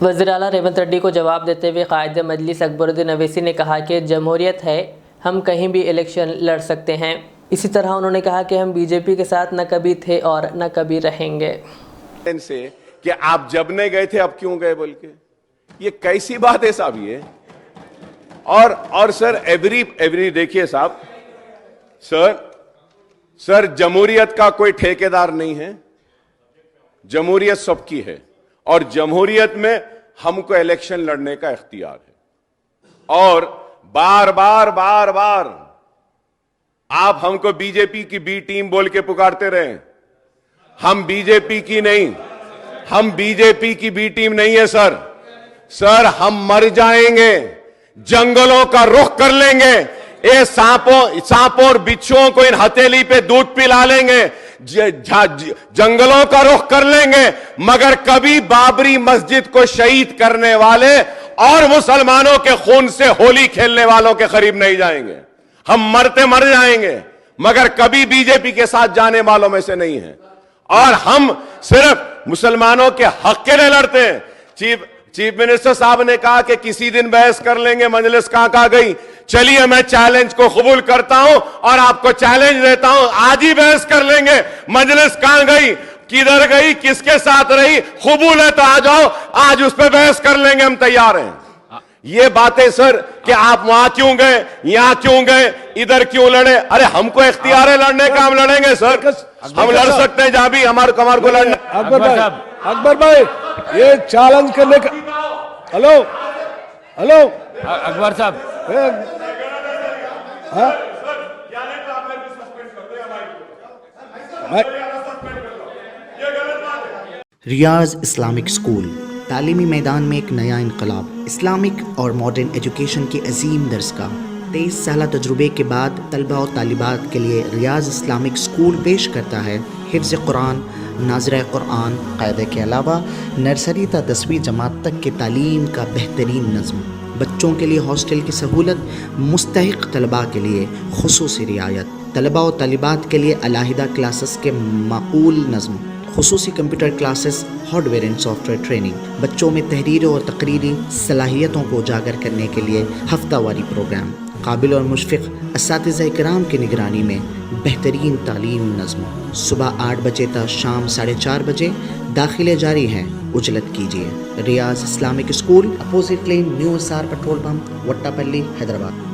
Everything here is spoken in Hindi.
वज़ीर आला रेवंत रेड्डी को जवाब देते हुए कायद मजलिस अकबरुद्दीन अवैसी ने कहा कि जमहूरियत है, हम कहीं भी इलेक्शन लड़ सकते हैं। इसी तरह उन्होंने कहा कि हम बीजेपी के साथ न कभी थे और न कभी रहेंगे। इनसे कि आप जब नहीं गए थे अब क्यों गए बोल के, ये कैसी बात है साहब ये। और सर एवरी देखिए साहब, सर जमहूरियत का कोई ठेकेदार नहीं है, जमहूरियत सबकी है और जमहूरियत में हमको इलेक्शन लड़ने का इख्तियार है। और बार बार आप हमको बीजेपी की बी टीम बोल के पुकारते रहे, हम बीजेपी की नहीं, हम बीजेपी की बी टीम नहीं है सर हम मर जाएंगे, जंगलों का रुख कर लेंगे, ये सांपों और बिच्छुओं को इन हथेली पे दूध पिला लेंगे, जंगलों का रुख कर लेंगे, मगर कभी बाबरी मस्जिद को शहीद करने वाले और मुसलमानों के खून से होली खेलने वालों के करीब नहीं जाएंगे। हम मरते मर जाएंगे मगर कभी बीजेपी के साथ जाने वालों में से नहीं है। और हम सिर्फ मुसलमानों के हक के लिए लड़ते हैं। चीफ मिनिस्टर साहब ने कहा कि किसी दिन बहस कर लेंगे, मजलिस कहां गई। चलिए मैं चैलेंज को कबूल करता हूं और आपको चैलेंज देता हूं, आज ही बहस कर लेंगे। मजलिस कहां गई, किधर गई, किसके साथ रही, कबूल है तो आ जाओ, आज उस पर बहस कर लेंगे, हम तैयार हैं। ये बातें सर कि आप वहां क्यों गए, यहां क्यों गए, इधर क्यों लड़े, अरे हमको इख्तियार है लड़ने का, हम लड़ेंगे सर, हम लड़ सकते हैं जहां भी हमारे को लड़ना। अकबर भाई ये चैलेंज करने का, हेलो अकबर साहब, रियाज इस्लामिक स्कूल तालीमी मैदान में एक नया इनकलाब। इस्लामिक और मॉडर्न एजुकेशन की अजीम दरसगाह 23 साल तजुर्बे के बाद तलबा और तालिबात के लिए रियाज इस्लामिक स्कूल पेश करता है हिफ्ज़ कुरान, नाज़िरा कुरान, क़ायदे के अलावा नर्सरी ता 10वीं जमात तक के तालीम का बेहतरीन नज़्म। बच्चों के लिए हॉस्टल की सहूलत, मुस्तहिक़ तलबा के लिए खुसूसी रियायत, तलबा और तालिबात के लिए अलहदा क्लासेस के माकूल नज़्म, खुसूसी computer classes, hardware and software training, बच्चों में तहरीर और तकरीरी सलाहियतों को उजागर करने के लिए हफ्तावारी प्रोग्राम, काबिल और मुशफ़िक़ असातिज़ा किराम की निगरानी में बेहतरीन तालीम नज़्म। सुबह 8 बजे तक शाम 4:30 बजे दाखिले जारी हैं, उजलत कीजिए। Riyaz Islamic school, opposite lane, new SR petrol pump, Vattapalli, Hyderabad.